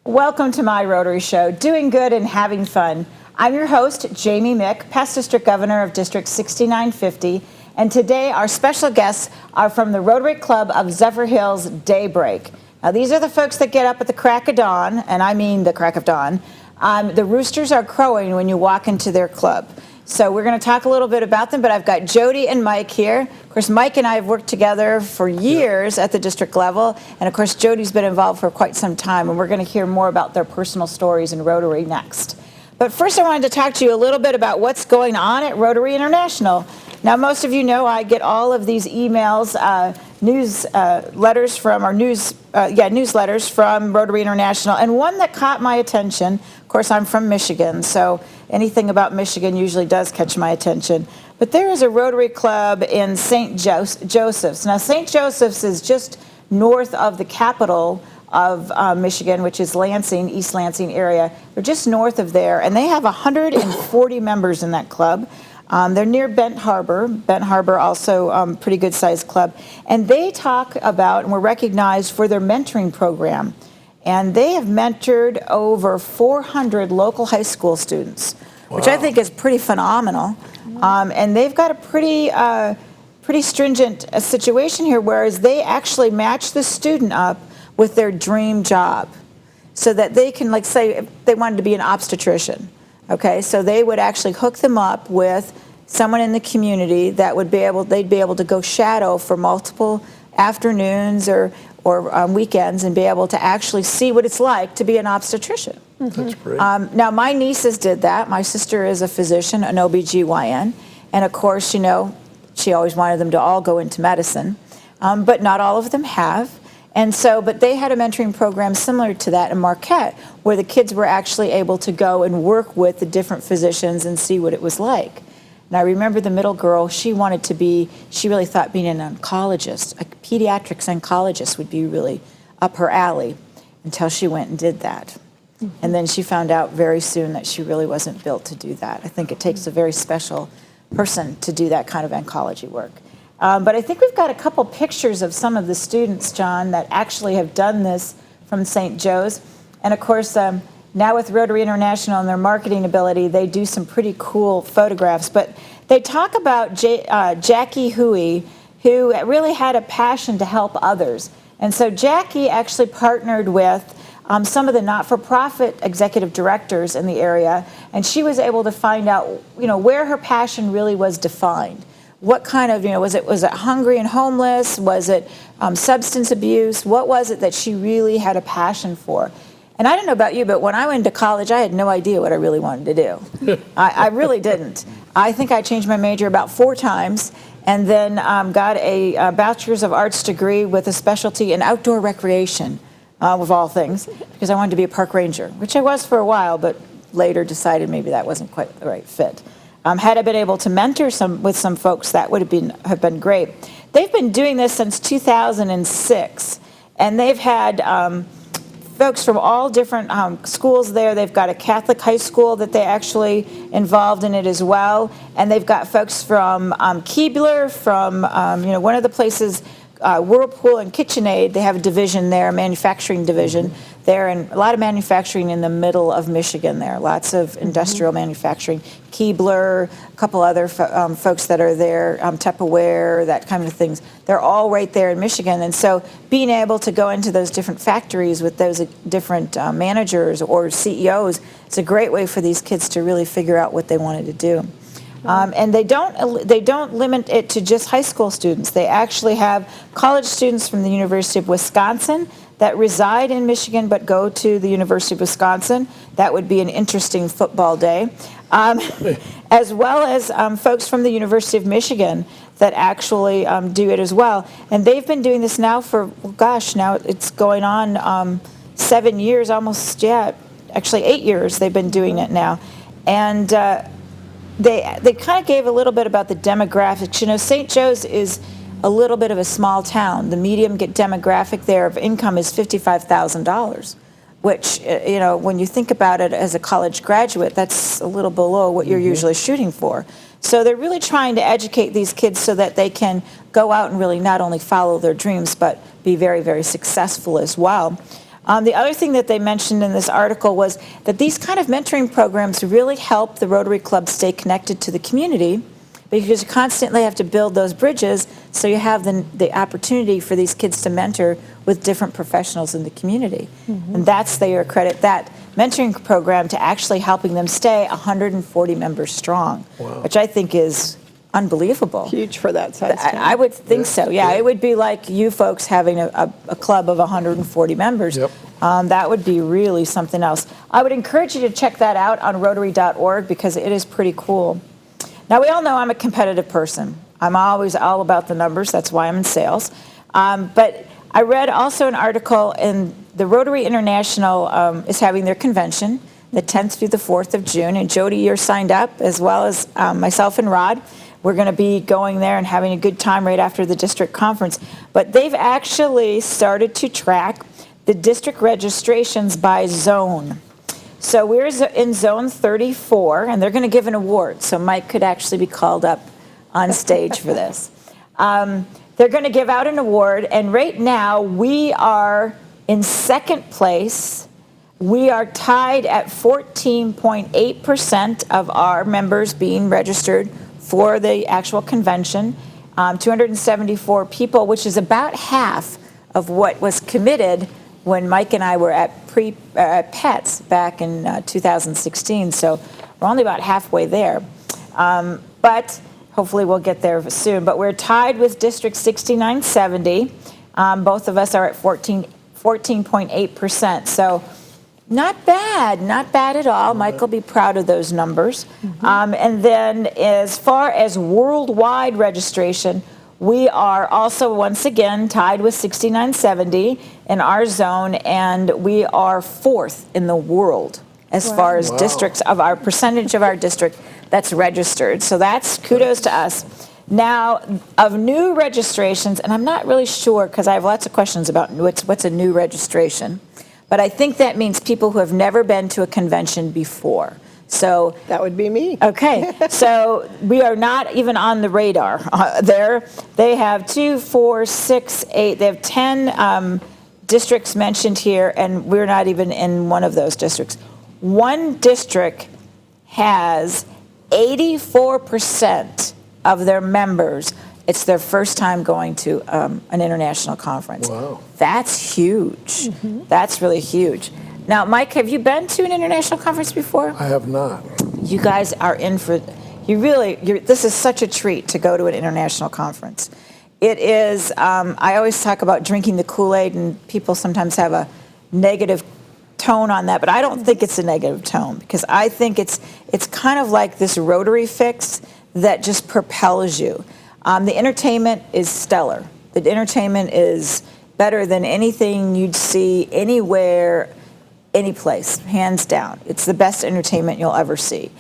Welcome to my Rotary Show, doing good and having fun. I'm your host, Jamie Mick, past District Governor of District 6950, and today our special guests are from the Rotary Club of Zephyrhills, Daybreak. Now, these are the folks that get up at the crack of dawn, and I mean the crack of dawn. The roosters are crowing when you walk into their club. So we're going to talk a little bit about them, but I've got Jodi and Mike here. Of course, Mike and I have worked together for years at the district level, and of course, Jodi's been involved for quite some time, and we're going to hear more about their personal stories in Rotary next. But first, I wanted to talk to you a little bit about what's going on at Rotary International. Now, most of you know I get all of these emails, newsletters from Rotary International, and one that caught my attention. Of course, I'm from Michigan, so anything about Michigan usually does catch my attention. But there is a Rotary Club in St. Joseph's. Now, St. Joseph's is just north of the capital of Michigan, which is Lansing, East Lansing area. They're just north of there, and they have 140 members in that club. They're near Bent Harbor. Bent Harbor also pretty good sized club. And they talk about and were recognized for their mentoring program. And they have mentored over 400 local high school students, which I think is pretty phenomenal. And they've got a pretty stringent situation here, whereas they actually match the student up with their dream job so that they can, like, say, if they wanted to be an obstetrician. Okay, so they would actually hook them up with someone in the community that would they'd be able to go shadow for multiple afternoons or weekends and be able to actually see what it's like to be an obstetrician. That's great. Now, my nieces did that. My sister is a physician, an OBGYN, and of course, you know, she always wanted them to all go into medicine, but not all of them have. And so, but they had a mentoring program similar to that in Marquette, where the kids were actually able to go and work with the different physicians and see what it was like. And I remember the middle girl, she really thought being an oncologist, a pediatrics oncologist would be really up her alley until she went and did that. And then she found out very soon that she really wasn't built to do that. I think it takes a very special person to do that kind of oncology work. But I think we've got a couple pictures of some of the students, John, that actually have done this from St. Joe's. And of course, now with Rotary International and their marketing ability, they do some pretty cool photographs. But they talk about Jackie Huey, who really had a passion to help others. And so Jackie actually partnered with some of the not-for-profit executive directors in the area, and she was able to find out, you know, where her passion really was defined. What kind of, you know, was it hungry and homeless? Was it substance abuse? What was it that she really had a passion for? And I don't know about you, but when I went to college, I had no idea what I really wanted to do. I really didn't. I think I changed my major about 4 times and then got a Bachelor's of Arts degree with a specialty in outdoor recreation, of all things, because I wanted to be a park ranger, which I was for a while, but later decided maybe that wasn't quite the right fit. Had I been able to mentor with some folks, that would have been great. They've been doing this since 2006, and they've had folks from all different schools there. They've got a Catholic high school that they actually involved in it as well, and they've got folks from Keebler, from one of the places, Whirlpool and KitchenAid. They have a division there, a manufacturing division there, and a lot of manufacturing in the middle of Michigan there, lots of industrial manufacturing. Keebler, a couple other folks that are there, Tupperware, that kind of things. They're all right there in Michigan, and so being able to go into those different factories with those different managers or CEOs, it's a great way for these kids to really figure out what they wanted to do. And they don't limit it to just high school students. They actually have college students from the University of Wisconsin that reside in Michigan but go to the University of Wisconsin. That would be an interesting football day. As well as folks from the University of Michigan that actually do it as well. And they've been doing this now for, now it's going on 7 years, almost, actually 8 years they've been doing it now. And they kind of gave a little bit about the demographics. You know, St. Joe's is a little bit of a small town. The median demographic there of income is $55,000, which, you know, when you think about it as a college graduate, that's a little below what you're usually shooting for. So they're really trying to educate these kids so that they can go out and really not only follow their dreams, but be very, very successful as well. The other thing that they mentioned in this article was that these kind of mentoring programs really help the Rotary Club stay connected to the community, because you constantly have to build those bridges, so you have the opportunity for these kids to mentor with different professionals in the community. And they credit that mentoring program to actually helping them stay 140 members strong, which I think is unbelievable. Huge for that size town. I would think so. Yeah, it would be like you folks having a club of 140 members. That would be really something else. I would encourage you to check that out on Rotary.org, because it is pretty cool. Now, we all know I'm a competitive person. I'm always all about the numbers. That's why I'm in sales. But I read also an article in the Rotary International is having their convention the 10th through the 4th of June. And Jodi, you're signed up, as well as myself and Rod. We're going to be going there and having a good time right after the district conference. But they've actually started to track the district registrations by zone. So we're in zone 34, and they're going to give an award. So Mike could actually be called up on stage for this. They're going to give out an award, and right now we are in second place. We are tied at 14.8% of our members being registered for the actual convention, 274 people, which is about half of what was committed when Mike and I were at PETS back in 2016. So we're only about halfway there. But hopefully we'll get there soon. But we're tied with District 6970. Both of us are at 14.8%. So not bad at all. Mike will be proud of those numbers. And then as far as worldwide registration, we are also once again tied with 6970 in our zone, and we are 4th in the world as far as districts of our percentage of our district that's registered. So that's kudos to us. Now, of new registrations, and I'm not really sure because I have lots of questions about what's a new registration, but I think that means people who have never been to a convention before. So that would be me. Okay, so we are not even on the radar there. They have 2, 4, 6, 8. They have 10 districts mentioned here, and we're not even in one of those districts. One district has 84% of their members. It's their first time going to an international conference. Wow. That's huge. That's really huge. Now, Mike, have you been to an international conference before? I have not. You guys are in for, this is such a treat to go to an international conference. It is, I always talk about drinking the Kool-Aid, and people sometimes have a negative tone on that, but I don't think it's a negative tone, because I think it's kind of like this Rotary fix that just propels you. The entertainment is stellar. The entertainment is better than anything you'd see anywhere, any place, hands down. It's the best entertainment you'll ever see.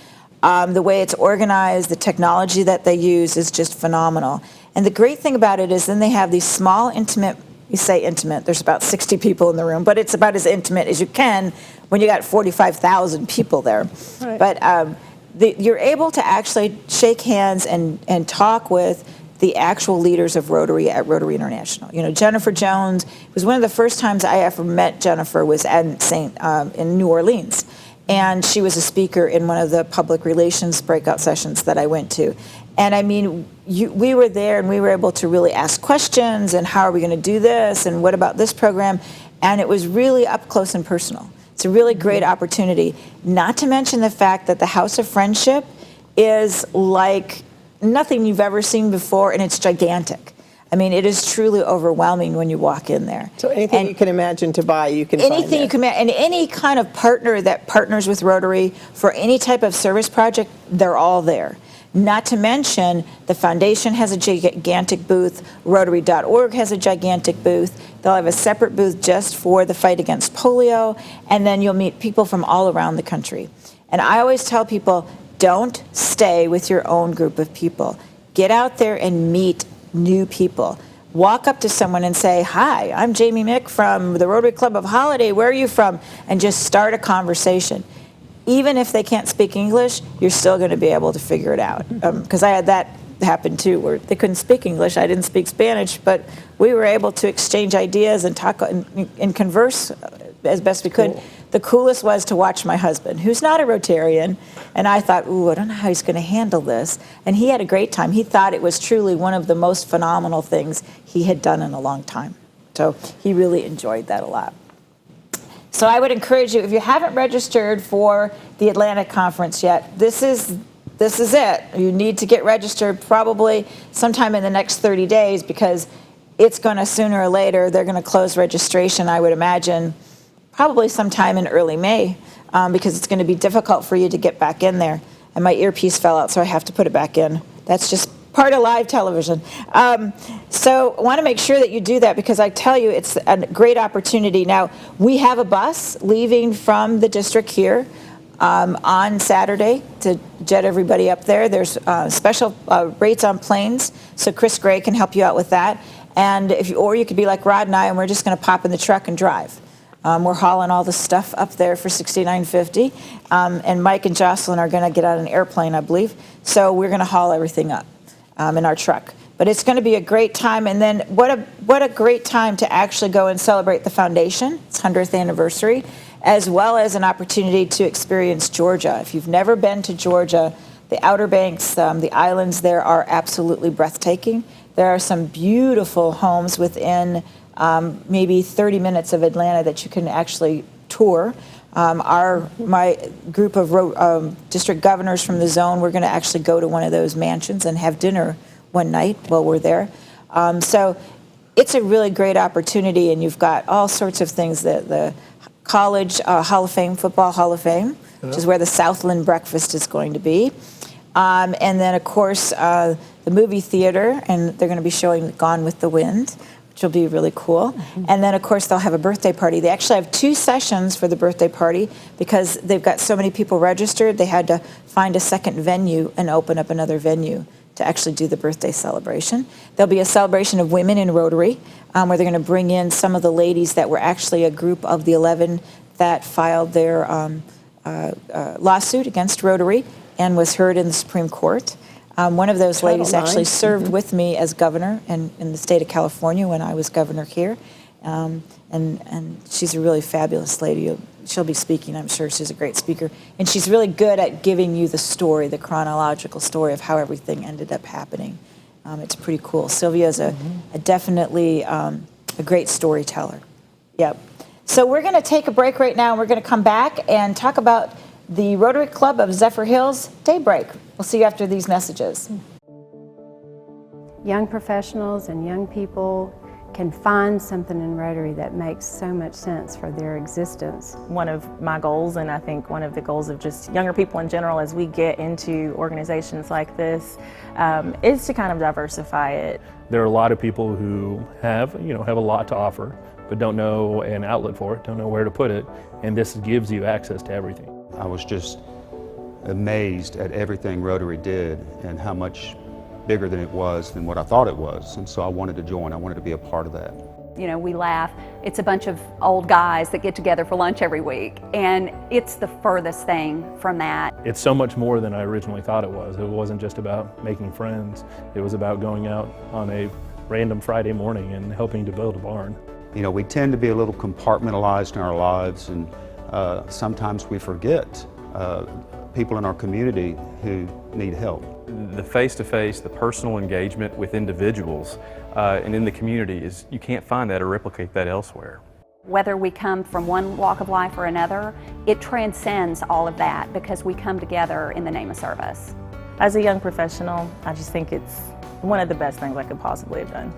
The way it's organized, the technology that they use is just phenomenal. And the great thing about it is then they have these small, intimate, you say intimate, there's about 60 people in the room, but it's about as intimate as you can when you got 45,000 people there. Right. But you're able to actually shake hands and talk with the actual leaders of Rotary at Rotary International. You know, Jennifer Jones, it was one of the first times I ever met Jennifer was at in New Orleans. And she was a speaker in one of the public relations breakout sessions that I went to. And I mean, we were there and we were able to really ask questions, and how are we going to do this, and what about this program? And it was really up close and personal. It's a really great opportunity, not to mention the fact that the House of Friendship is like nothing you've ever seen before, and it's gigantic. I mean, it is truly overwhelming when you walk in there. So anything you can imagine to buy, you can find there. Anything you can imagine, and any kind of partner that partners with Rotary for any type of service project, they're all there. Not to mention, the foundation has a gigantic booth. Rotary.org has a gigantic booth. They'll have a separate booth just for the fight against polio, and then you'll meet people from all around the country. And I always tell people, don't stay with your own group of people. Get out there and meet new people. Walk up to someone and say, hi, I'm Jamie Mick from the Rotary Club of Holiday. Where are you from? And just start a conversation. Even if they can't speak English, you're still going to be able to figure it out. Because I had that happen too, where they couldn't speak English. I didn't speak Spanish, but we were able to exchange ideas and talk and converse as best we could. Cool. The coolest was to watch my husband, who's not a Rotarian, and I thought, ooh, I don't know how he's going to handle this. And he had a great time. He thought it was truly one of the most phenomenal things he had done in a long time. So he really enjoyed that a lot. So I would encourage you, if you haven't registered for the Atlantic Conference yet, this is it. You need to get registered probably sometime in the next 30 days because it's going to, sooner or later, they're going to close registration, I would imagine, probably sometime in early May, because it's going to be difficult for you to get back in there. And my earpiece fell out, so I have to put it back in. That's just part of live television. So I want to make sure that you do that because I tell you, it's a great opportunity. Now, we have a bus leaving from the district here on Saturday to jet everybody up there. There's special rates on planes, so Chris Gray can help you out with that. And or you could be like Rod and I, and we're just going to pop in the truck and drive. We're hauling all the stuff up there for $69.50, and Mike and Jocelyn are going to get on an airplane, I believe. So we're going to haul everything up in our truck. But it's going to be a great time, and then what a great time to actually go and celebrate the foundation, its 100th anniversary, as well as an opportunity to experience Georgia. If you've never been to Georgia, the Outer Banks, the islands there are absolutely breathtaking. There are some beautiful homes within maybe 30 minutes of Atlanta that you can actually tour. My group of district governors from the zone, we're going to actually go to one of those mansions and have dinner one night while we're there. So it's a really great opportunity, and you've got all sorts of things. The College Hall of Fame, Football Hall of Fame, which is where the Southland Breakfast is going to be. And then, of course, the movie theater, and they're going to be showing Gone with the Wind, which will be really cool. Mm-hmm. And then, of course, they'll have a birthday party. They actually have 2 sessions for the birthday party because they've got so many people registered. They had to find a second venue and open up another venue to actually do the birthday celebration. There'll be a celebration of women in Rotary, where they're going to bring in some of the ladies that were actually a group of the 11 that filed their lawsuit against Rotary and was heard in the Supreme Court. One of those ladies actually served with me as governor in the state of California when I was governor here. And she's a really fabulous lady. She'll be speaking, I'm sure. She's a great speaker. And she's really good at giving you the story, the chronological story of how everything ended up happening. It's pretty cool. Sylvia's a definitely a great storyteller. Yep. So we're going to take a break right now. And we're going to come back and talk about the Rotary Club of Zephyrhills Daybreak. We'll see you after these messages. Young professionals and young people can find something in Rotary that makes so much sense for their existence. One of my goals, and I think one of the goals of just younger people in general as we get into organizations like this, is to kind of diversify it. There are a lot of people who have a lot to offer, but don't know an outlet for it, don't know where to put it, and this gives you access to everything. I was just amazed at everything Rotary did and how much bigger than it was than what I thought it was. And so I wanted to join. I wanted to be a part of that. You know, we laugh. It's a bunch of old guys that get together for lunch every week. And it's the furthest thing from that. It's so much more than I originally thought it was. It wasn't just about making friends. It was about going out on a random Friday morning and helping to build a barn. You know, we tend to be a little compartmentalized in our lives, and sometimes we forget people in our community who need help. The face-to-face, the personal engagement with individuals and in the community you can't find that or replicate that elsewhere. Whether we come from one walk of life or another, it transcends all of that because we come together in the name of service. As a young professional, I just think it's one of the best things I could possibly have done.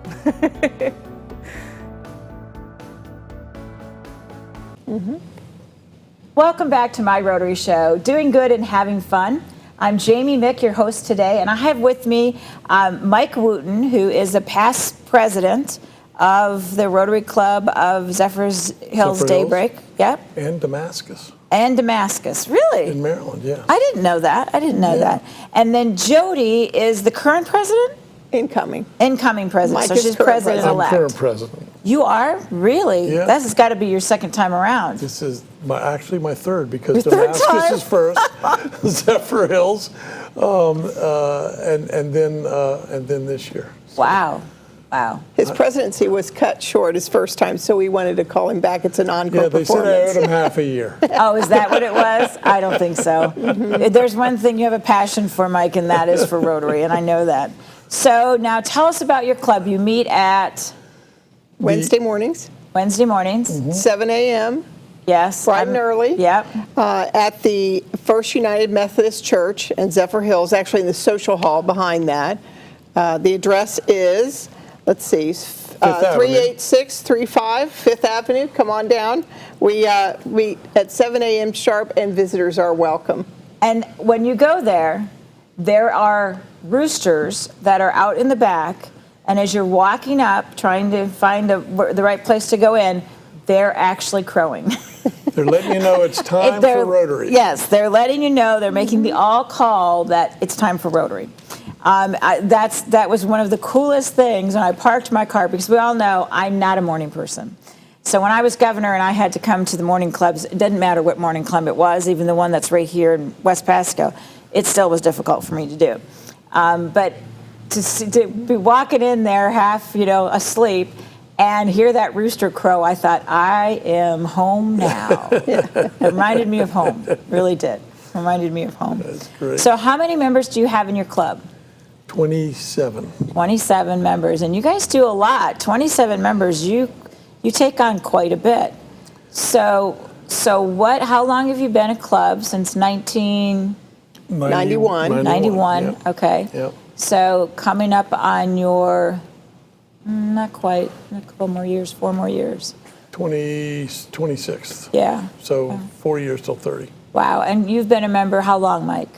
Mm-hmm. Welcome back to my Rotary Show, Doing Good and Having Fun. I'm Jamie Mick, your host today, and I have with me Mike Wootton, who is a past president of the Rotary Club of Zephyrhills Daybreak. Yep. And Damascus. And Damascus, really? In Maryland, yeah. I didn't know that. That. And then Jodi is the current president? Incoming. Incoming president. Mike so is she's current president-elect. I'm current president. You are? Really? Yeah. This has got to be your second time around. This is actually my third, because Your third Damascus time? is first, Zephyrhills, and then this year. So, wow. Wow. His presidency was cut short his first time, so we wanted to call him back. It's an encore Yeah, they said I performance. owed him half a year. Oh, is that what it was? I don't think so. There's one thing you have a passion for, Mike, and that is for Rotary, and I know that. So now tell us about your club. You meet at Wednesday mornings, Wednesday mornings. 7 a.m., Yes. bright and early. Yep. At the First United Methodist Church in Zephyrhills, actually in the social hall behind that. The address is, let's see, 38635 Fifth Avenue. Come on down. We meet at 7 a.m. sharp, and visitors are welcome. And when you go there, there are roosters that are out in the back, and as you're walking up, trying to find the right place to go in, they're actually crowing. They're letting you know it's time for Rotary. Yes, they're letting you know, they're making the all call that it's time for Rotary. That was one of the coolest things when I parked my car, because we all know I'm not a morning person. So when I was governor and I had to come to the morning clubs, it didn't matter what morning club it was, even the one that's right here in West Pasco, it still was difficult for me to do. But to be walking in there half, asleep, and hear that rooster crow, I thought, I am home now. It reminded me of home, really did. Reminded me of home. That's great. So how many members do you have in your club? 27. 27 members, and you guys do a lot. 27 members, you take on quite a bit. So how long have you been a club? Since 91. 91, Yep. okay. Yep. So coming up on your, not quite, a couple more years, 4 more years. 26th. Yeah. So 4 years till 30. Wow, and you've been a member how long, Mike?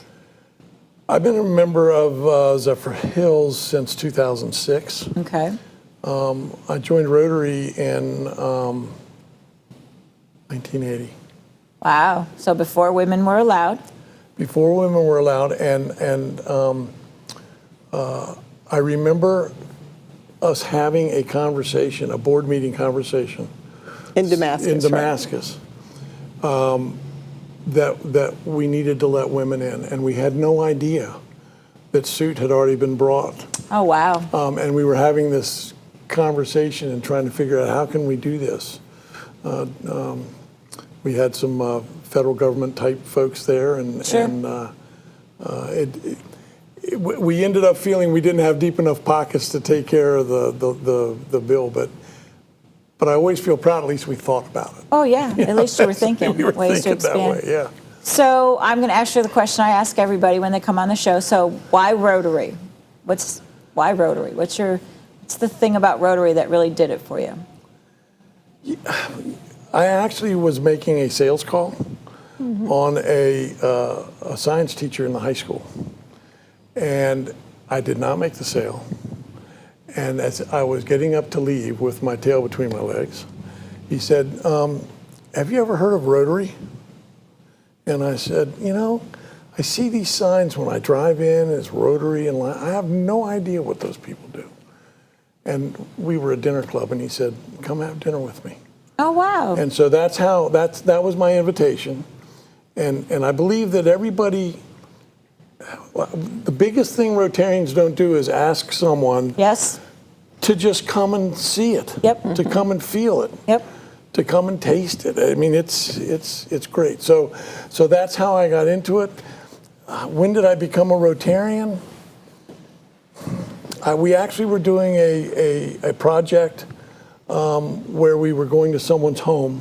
I've been a member of Zephyrhills since 2006. Okay. I joined Rotary in 1980. Wow, so before women were allowed. Before women were allowed, and I remember us having a conversation, a board meeting conversation In Damascus. in right? Damascus, that we needed to let women in, and we had no idea that suit had already been brought. Oh, wow. And we were having this conversation and trying to figure out how can we do this. We had some federal government type folks there, and, Sure. we ended up feeling we didn't have deep enough pockets to take care of the bill, but I always feel proud. At least we thought about it. Oh, yeah, at least you were thinking We were ways to thinking that expand. way, yeah. So I'm going to ask you the question I ask everybody when they come on the show. So why Rotary? Why Rotary? What's the thing about Rotary that really did it for you? I actually was making a sales call on a science teacher in the high school, and I did not make the sale. And as I was getting up to leave with my tail between my legs, he said, have you ever heard of Rotary? And I said, I see these signs when I drive in, it's Rotary, and I have no idea what those people do. And we were at dinner club, and he said, come have dinner with me. Oh, wow. And so that was my invitation. And I believe that everybody, the biggest thing Rotarians don't do is ask someone Yes. to just come and see it, Yep. to come and feel it, Yep. to come and taste it. I mean, it's great. So that's how I got into it. When did I become a Rotarian? We actually were doing a project where we were going to someone's home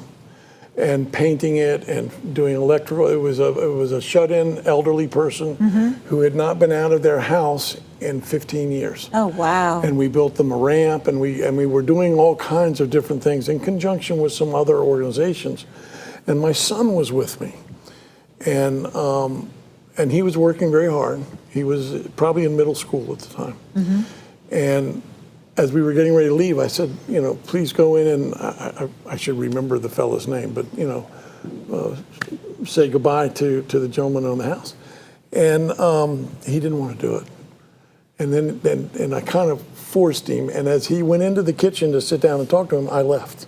and painting it and doing electrical. It was a shut-in elderly person who had not been out of their house in 15 years. Oh, wow. And we built them a ramp, and we were doing all kinds of different things in conjunction with some other organizations. And my son was with me, and he was working very hard. He was probably in middle school at the time. And as we were getting ready to leave, I said, please go in and I should remember the fellow's name, but say goodbye to the gentleman on the house. And he didn't want to do it. And then I kind of forced him. And as he went into the kitchen to sit down and talk to him, I left.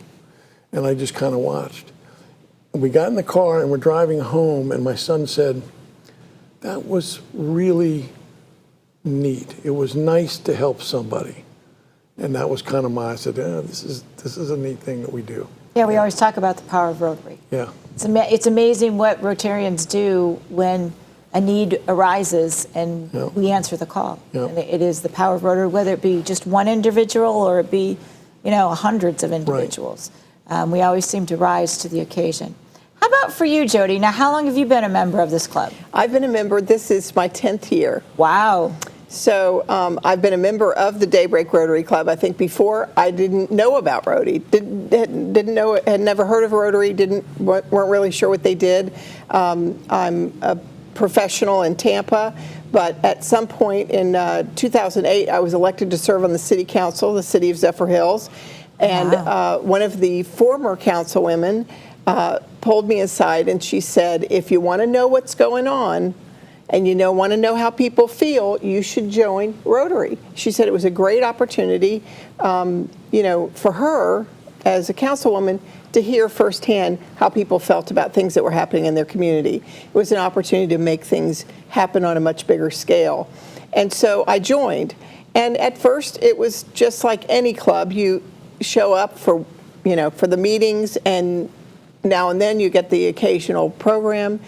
And I just kind of watched. And we got in the car and we're driving home, and my son said, that was really neat. It was nice to help somebody. And that was kind of I said, yeah, this is a neat thing that we do. Yeah, we always talk about the power of Rotary. Yeah. It's amazing what Rotarians do when a need arises and we answer the call. Yeah. And it is the power of Rotary, whether it be just one individual or it be, hundreds of individuals. We always seem to rise to the occasion. How about for you, Jodi? Now, how long have you been a member of this club? I've been a member, this is my 10th year. Wow. So I've been a member of the Daybreak Rotary Club. I think before I didn't know about Rotary, didn't know, had never heard of Rotary, weren't really sure what they did. I'm a professional in Tampa, but at some point in 2008, I was elected to serve on the city council, the city of Zephyrhills, and one of the former councilwomen pulled me aside and she said, if you want to know what's going on, and want to know how people feel, you should join Rotary. She said it was a great opportunity, for her as a councilwoman to hear firsthand how people felt about things that were happening in their community. It was an opportunity to make things happen on a much bigger scale. And so I joined. And at first it was just like any club. You show up for the meetings, and now and then you get the occasional program.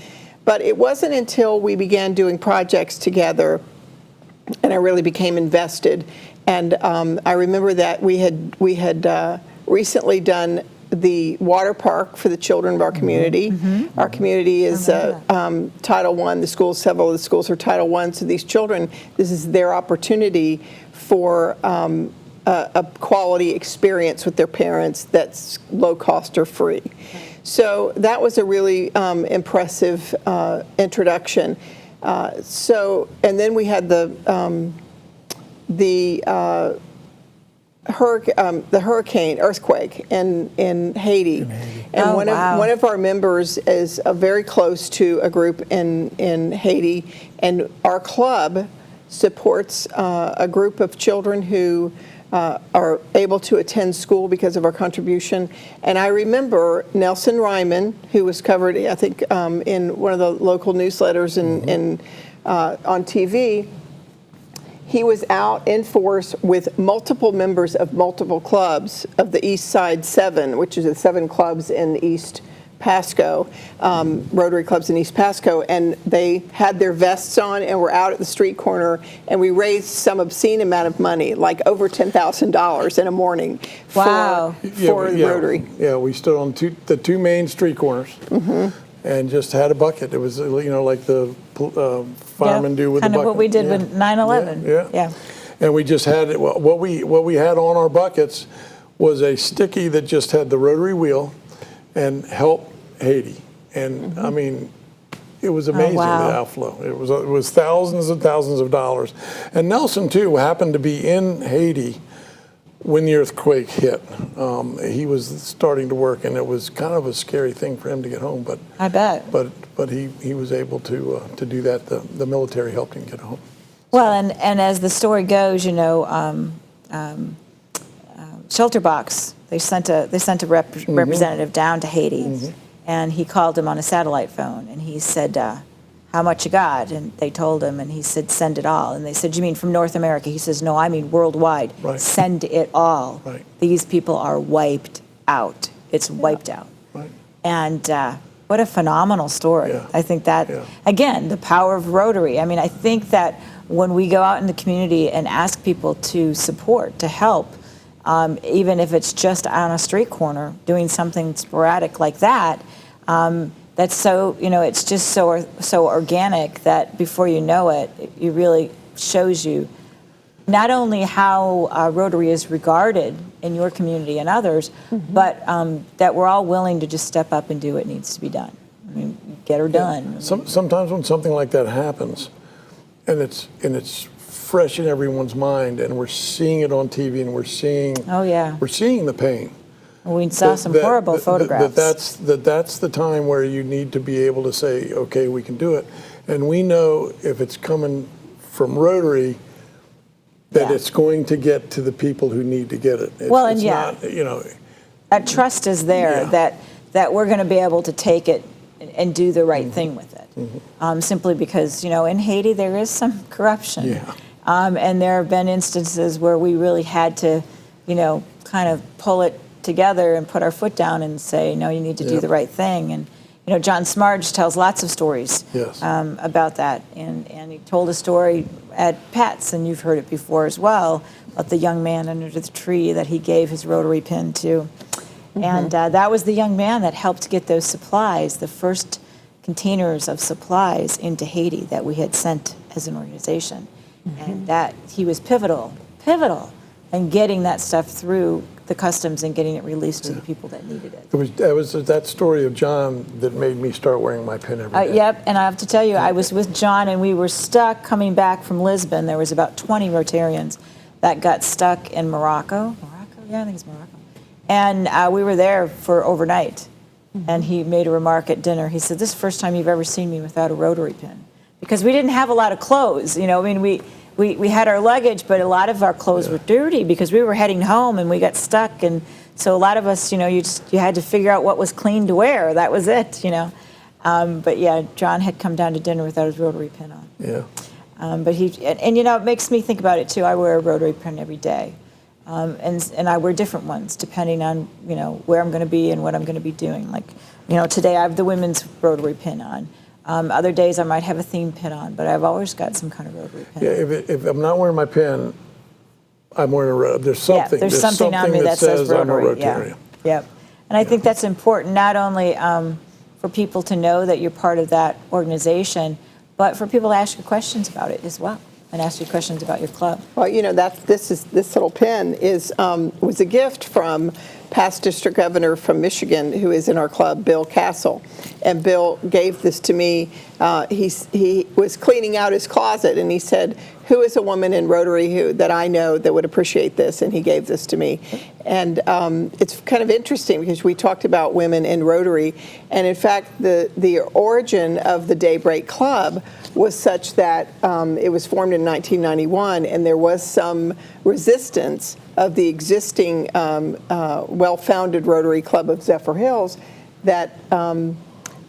But it wasn't until we began doing projects together and I really became invested. And I remember that we had recently done the water park for the children of our community. Mm-hmm. Our community is Title I. Several of the schools are Title I. So these children, this is their opportunity for a quality experience with their parents that's low cost or free. So that was a really impressive introduction. And then we had the earthquake in Haiti. And one of our members is very close to a group in Haiti, and our club supports a group of children who are able to attend school because of our contribution. And I remember Nelson Ryman, who was covered, I think, in one of the local newsletters and on TV. He was out in force with multiple members of multiple clubs of the East Side 7, which is the 7 clubs in East Pasco, Rotary clubs in East Pasco, and they had their vests on and were out at the street corner, and we raised some obscene amount of money, like over $10,000 in a morning for Rotary. Yeah, we stood on the two main street corners and just had a bucket. It was, like the firemen do with the bucket. Kind of what we did with 9/11. Yeah. And we just had, what we had on our buckets was a sticky that just had the Rotary wheel and help Haiti. And I mean, it was amazing, the outflow. It was thousands and thousands of dollars. And Nelson, too, happened to be in Haiti when the earthquake hit. He was starting to work, and it was kind of a scary thing for him to get home. But I bet. But he was able to do that. The military helped him get home. Well, and as the story goes, Shelter Box, they sent a representative down to Haiti, and he called him on a satellite phone, and he said, how much you got? And they told him, and he said, send it all. And they said, you mean from North America? He says, no, I mean worldwide. Right. Send it all. Right. These people are wiped out. It's wiped out. Right. And what a phenomenal story. Yeah. I think that, again, the power of Rotary. I mean, I think that when we go out in the community and ask people to support, to help, even if it's just on a street corner, doing something sporadic like that, that's so, it's just so organic that before you know it, it really shows you not only how Rotary is regarded in your community and others, but that we're all willing to just step up and do what needs to be done. I mean, get her done. Sometimes when something like that happens, and it's fresh in everyone's mind, and we're seeing it on TV, and we're seeing the pain. We saw some horrible photographs. That's the time where you need to be able to say, okay, we can do it. And we know if it's coming from Rotary, that it's going to get to the people who need to get it. Not, that trust is there, that we're going to be able to take it and do the right thing with it. Simply because, in Haiti there is some corruption. And there have been instances where we really had to kind of pull it together and put our foot down and say, no, you need to do the right thing. And John Smarge tells lots of stories about that. And he told a story at Pat's, and you've heard it before as well, about the young man under the tree that he gave his Rotary pin to. And that was the young man that helped get those supplies, the first containers of supplies into Haiti that we had sent as an organization. And that he was pivotal in getting that stuff through the customs and getting it released to the people that needed it. It was that story of John that made me start wearing my pin every day. Yep, and I have to tell you, I was with John and we were stuck coming back from Lisbon. There was about 20 Rotarians that got stuck in Morocco. Yeah, I think it's Morocco. And we were there for overnight. And he made a remark at dinner. He said, "This is the first time you've ever seen me without a Rotary pin." Because we didn't have a lot of clothes. I mean, we had our luggage, but a lot of our clothes were dirty because we were heading home and we got stuck. And so a lot of us, you had to figure out what was clean to wear. That was it, But yeah, John had come down to dinner without his Rotary pin on. Yeah. But it makes me think about it too. I wear a Rotary pin every day. And I wear different ones depending on, where I'm going to be and what I'm going to be doing. Like, today I have the women's Rotary pin on. Other days I might have a theme pin on, but I've always got some kind of Rotary pin. Yeah, if I'm not wearing my pin, I'm wearing there's something. There's something on me that says Rotary. I'm a Rotarian. Yeah. And I think that's important, not only for people to know that you're part of that organization, but for people to ask you questions about it as well. And ask you questions about your club. Well, this little pin was a gift from past district governor from Michigan, who is in our club, Bill Castle. And Bill gave this to me. He was cleaning out his closet, and he said, "Who is a woman in Rotary that I know that would appreciate this?" And he gave this to me. And it's kind of interesting because we talked about women in Rotary, and in fact, the origin of the Daybreak Club was such that it was formed in 1991, and there was some resistance of the existing well-founded Rotary Club of Zephyrhills that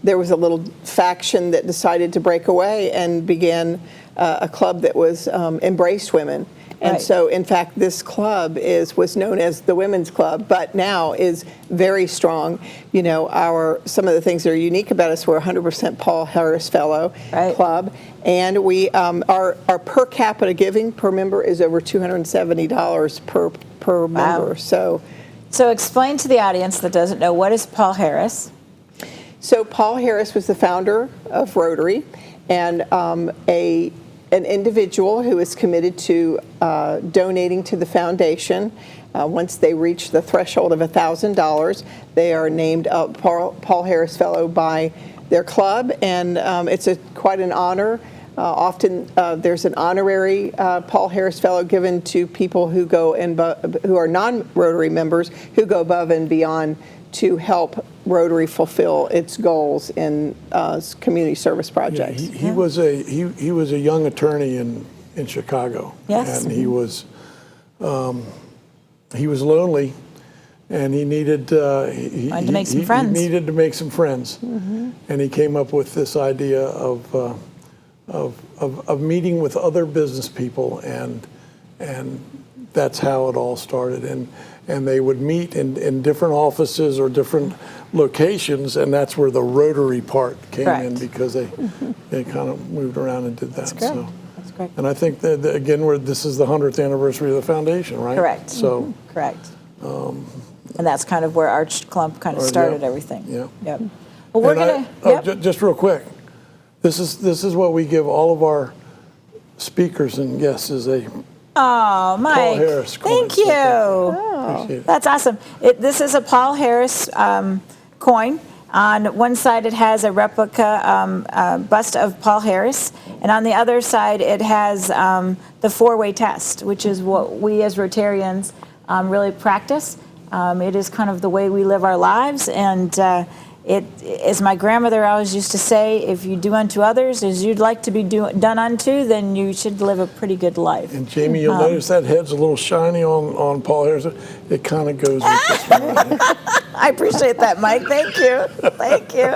there was a little faction that decided to break away and began a club that was embraced women. And so, in fact, this club was known as the Women's Club, but now is very strong. Some of the things that are unique about us, we're 100% Paul Harris Fellow Club, and we our per capita giving per member is over $270 per member. So explain to the audience that doesn't know, what is Paul Harris? So Paul Harris was the founder of Rotary, and an individual who is committed to donating to the foundation. Once they reach the threshold of $1,000, they are named Paul Harris Fellow by their club, and it's quite an honor. Often there's an honorary Paul Harris Fellow given to people who go who are non-Rotary members, who go above and beyond to help Rotary fulfill its goals in community service projects. Yeah, he was a young attorney in Chicago. Yes. And he was lonely, and he needed wanted to make some friends. He needed to make some friends, and he came up with this idea of meeting with other business people, and that's how it all started. And they would meet in different offices or different locations, and that's where the Rotary part came in, because they kind of moved around and did that. That's great. And I think that again, this is the 100th anniversary of the foundation, right? Correct. So correct. And that's kind of where our club kind of started everything. Yeah. Yep. Well, we're gonna. Just real quick, this is what we give all of our speakers and guests is a Oh, Mike, Paul Harris coin. thank you. Appreciate it. That's awesome. This is a Paul Harris coin. On one side, it has a replica bust of Paul Harris, and on the other side, it has the four-way test, which is what we as Rotarians really practice. It is kind of the way we live our lives, and as my grandmother always used to say, if you do unto others as you'd like to be done unto, then you should live a pretty good life. And Jamie, you'll notice that head's a little shiny on Paul Harris. It kind of goes with this one. I appreciate that, Mike. Thank you. Thank you.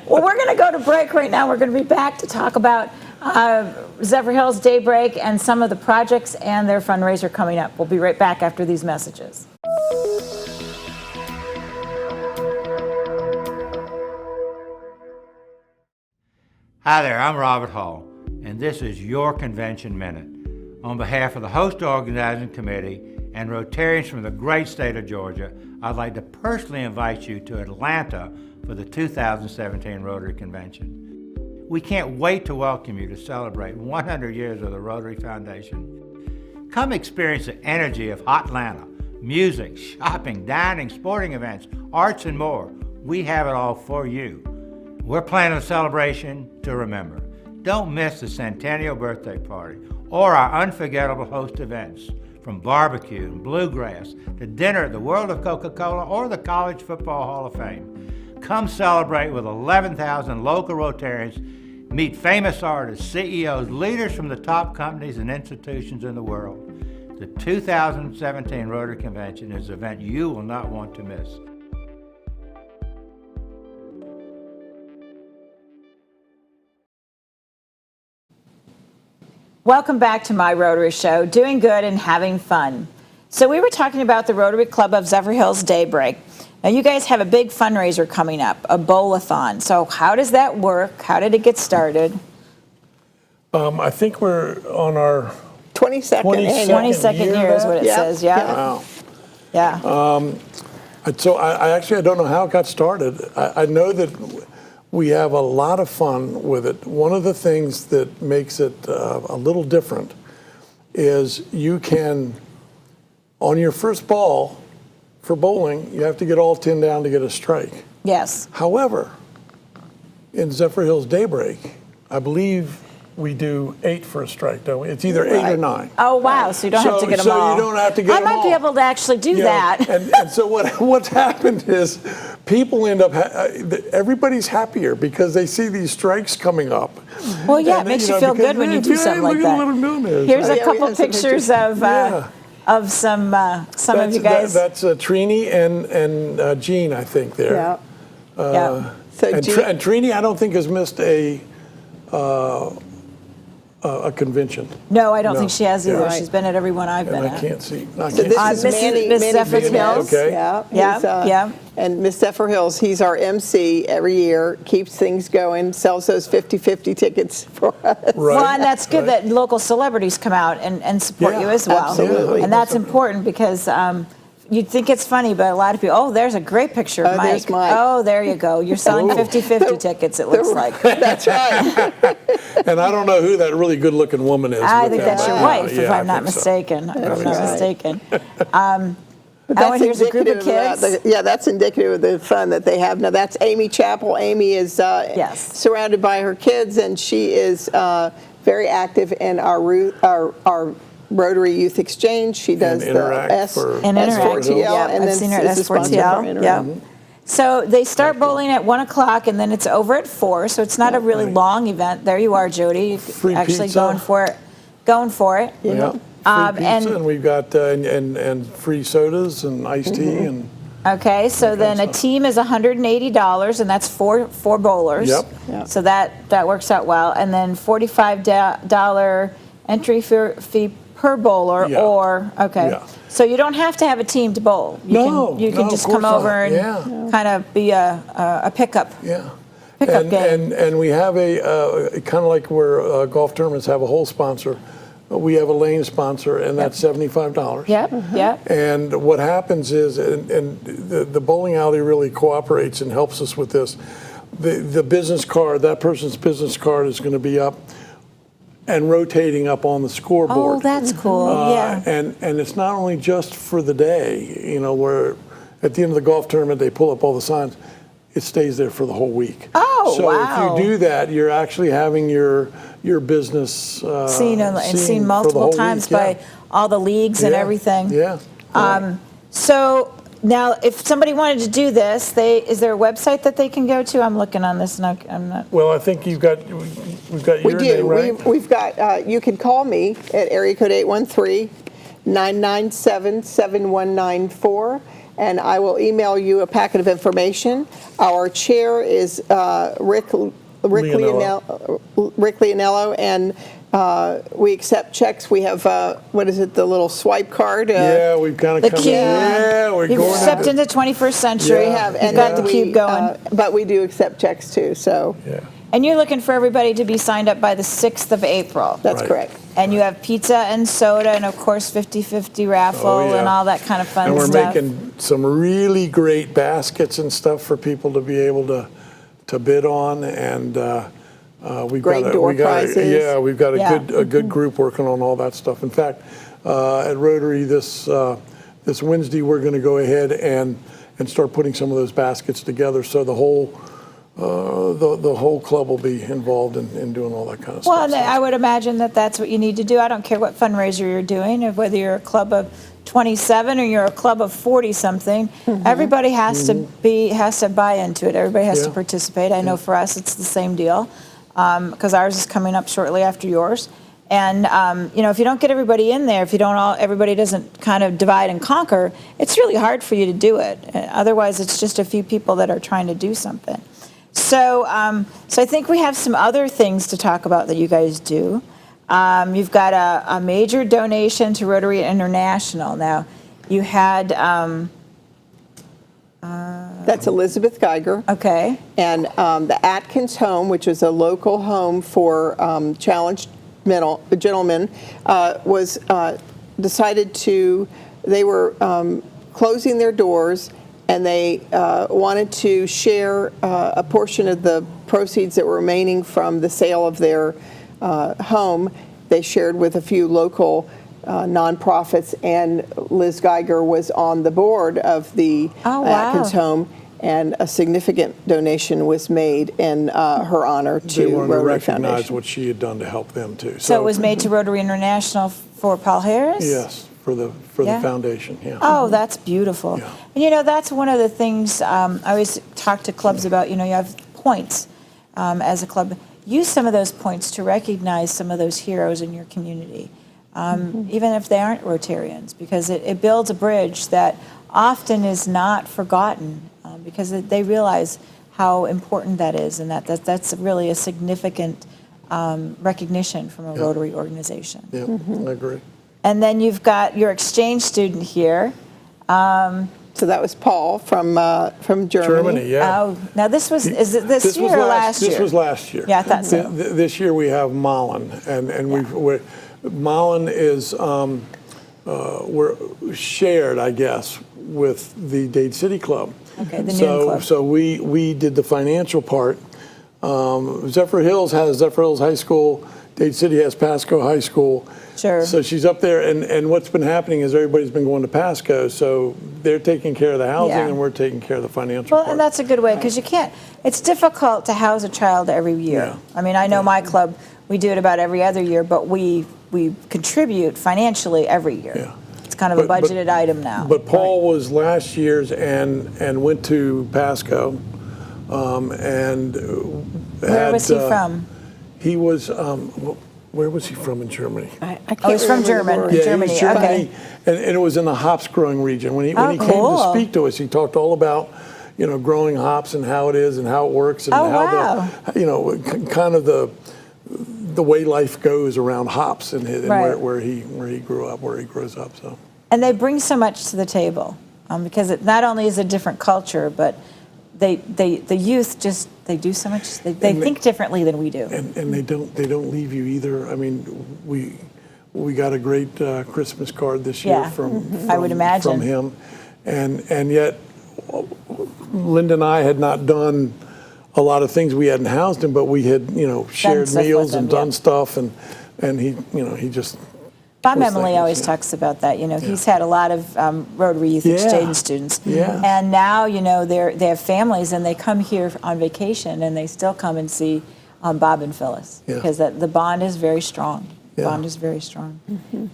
Well, we're going to go to break right now. We're going to be back to talk about Zephyrhills, Daybreak, and some of the projects and their fundraiser coming up. We'll be right back after these messages. Hi there, I'm Robert Hall, and this is your Convention Minute. On behalf of the host organizing committee and Rotarians from the great state of Georgia, I'd like to personally invite you to Atlanta for the 2017 Rotary Convention. We can't wait to welcome you to celebrate 100 years of the Rotary Foundation. Come experience the energy of Hot Atlanta, music, shopping, dining, sporting events, arts, and more. We have it all for you. We're planning a celebration to remember. Don't miss the Centennial Birthday Party or our unforgettable host events, from barbecue and bluegrass to dinner at the World of Coca-Cola or the College Football Hall of Fame. Come celebrate with 11,000 local Rotarians, meet famous artists, CEOs, leaders from the top companies and institutions in the world. The 2017 Rotary Convention is an event you will not want to miss. Welcome back to my Rotary Show, doing good and having fun. So we were talking about the Rotary Club of Zephyrhills Daybreak. Now you guys have a big fundraiser coming up, a bowl-a-thon. So how does that work? How did it get started? I think we're on our 22nd 22nd year is what it says, yeah. Wow. Yeah. So I don't know how it got started. I know that we have a lot of fun with it. One of the things that makes it a little different is you can, on your first ball for bowling, you have to get all 10 down to get a strike. Yes. However, in Zephyrhills Daybreak, I believe we do 8 for a strike, don't we? It's either 8 or 9. Oh, wow. So you don't have to get them all. So you don't have to get them all. I might be able to actually do that. And so what's happened is people end up, everybody's happier because they see these strikes coming up. Well, yeah, it makes you feel good when you do something like that. Look at what I'm doing there. Here's a couple pictures of some of you guys. That's Trini and Jean, I think, there. Yeah. And Trini, I don't think, has missed a convention. No, I don't think she has either. Right. She's been at every one I've been I at. can't see. So this is Miss Zephyrhills. Okay. Yeah. And Miss Zephyrhills, he's our MC every year, keeps things going, sells those 50-50 tickets for us. Right. Well, and that's good that local celebrities come out and support you as well. Absolutely. And that's important because you'd think it's funny, but a lot of people, oh, there's a great picture of Mike. There's Mike. Oh, there you go. You're selling 50-50 tickets, it looks like. That's right. And I don't know who that really good-looking woman is. I think that's your wife, if I'm not mistaken. Here's a group of kids. That's indicative of the fun that they have. Now, that's Amy Chappell. Amy is surrounded by her kids, and she is very active in our Rotary Youth Exchange. She does the S4TL, and I've seen her at S4TL. Yeah. So they start bowling at 1 o'clock, and then it's over at 4. So it's not a really long event. There you are, Jodi. Free actually pizza. going for it. Yeah. Free pizza, and we've got and free sodas and iced tea and. Okay, so then a team is $180, and that's four bowlers. Yep. So that works out well, and then $45 entry fee per bowler, So you don't have to have a team to bowl. You can just come over and kind of be a pickup. Yeah. Pickup game. And we have a kind of like where golf tournaments have a hole sponsor. We have a lane sponsor, and that's $75. Yep. And what happens is, and the bowling alley really cooperates and helps us with this. The business card, that person's business card is going to be up and rotating up on the scoreboard. Oh, that's cool. And it's not only just for the day, where at the end of the golf tournament they pull up all the signs. It stays there for the whole week. Oh, so wow. if you do that, you're actually having your business seen multiple times by all the leagues and everything. Yeah. So now, if somebody wanted to do this, is there a website that they can go to? I'm looking on this, and I'm not. Well, I think we've got your name, right? We've got. You can call me at area code 813-997-7194. And I will email you a packet of information. Our chair is Rick Rick Leonello. Leonello, and we accept checks. We have, what is it, the little swipe card? Yeah, we've kind of The come cube. we're You've going stepped into 21st century. Yeah. We have, You've and got then the cube going. but we do accept checks too, so Yeah. And you're looking for everybody to be signed up by the 6th of April. that's Right. correct. And you have pizza and soda and, of course, 50-50 raffle Oh, yeah. and all that kind of fun And we're stuff. making some really great baskets and stuff for people to be able to bid on, and we've Great got door prizes. Yeah, we've got Yeah. a good group working on all that stuff. In fact, at Rotary this Wednesday, we're going to go ahead and start putting some of those baskets together, so the whole club will be involved in doing all that kind of Well, stuff. and I would imagine that that's what you need to do. I don't care what fundraiser you're doing, or whether you're a club of 27 or you're a club of 40-something. Everybody has to buy into it. Everybody has to Yeah. participate. I know for us it's the same deal, because ours is coming up shortly after yours. And if you don't get everybody in there, if you don't everybody doesn't kind of divide and conquer, it's really hard for you to do it. Otherwise, it's just a few people that are trying to do something. So I think we have some other things to talk about that you guys do. You've got a major donation to Rotary International. Now, you had... That's Elizabeth Geiger. okay. And the Atkins Home, which is a local home for challenged gentlemen, was decided to, they were closing their doors, and they wanted to share a portion of the proceeds that were remaining from the sale of their home. They shared with a few local nonprofits, and Liz Geiger was on the board of the Oh, wow. Atkins Home, and a significant donation was made in her honor They to wanted to Rotary recognize Foundation. what she had done to help them too. So it was made to Rotary International for Paul Harris? Yes, for the Yeah. foundation. Yeah. Oh, that's beautiful. Yeah. And that's one of the things I always talk to clubs about. You have points as a club. Use some of those points to recognize some of those heroes in your community, even if they aren't Rotarians, because it builds a bridge that often is not forgotten, because they realize how important that is, and that's really a significant recognition from a Rotary organization. Yeah, I agree. And then you've got your exchange student here. So that was Paul from Germany. Germany, yeah. Oh, now is it this year or last year? This was last year. Yeah, I thought so. This year we have Malin, and Malin is we're shared, I guess, with the Dade City Club. Okay, the Noon Club. So we did the financial part. Zephyrhills has Zephyrhills High School. Dade City has Pasco High School. Sure. So she's up there, and what's been happening is everybody's been going to Pasco, so they're taking care of the housing, Yeah. and we're taking care of the financial Well, part. and that's a good way, because it's difficult to house a child every year. Yeah. I mean, I know my club, we do it about every other year, but we contribute financially every year. Yeah. It's kind of a But- budgeted item now. But Paul was last year's and went to Pasco, and Where was he from? He was. Where was he from in Germany? I can't Oh, he's from remember the word. Yeah, Germany. he was Okay. and it was in the hops growing region. When he came cool. to speak to us, he talked all about growing hops and how it is and how it works and Oh, how wow. kind of the way life goes around hops and Right. where he grew up, where he grows up. So. And they bring so much to the table, because it not only is a different culture, but the youth they do so much. They think differently than we do. And they don't leave you either. I mean, we got a great Christmas card this year Yeah. from I would imagine. from him, and yet Linda and I had not done a lot of things. We hadn't housed him, but we had shared stuff with meals him, and done yeah. stuff, and he just. Bob was Emily thinking, always yeah. talks about that. He's had a lot of Rotary Youth Yeah. Exchange students. Yeah. And now, they have families, and they come here on vacation, and they still come and see Bob and Phyllis, Yeah. because the bond is very strong. The Yeah. bond is very strong.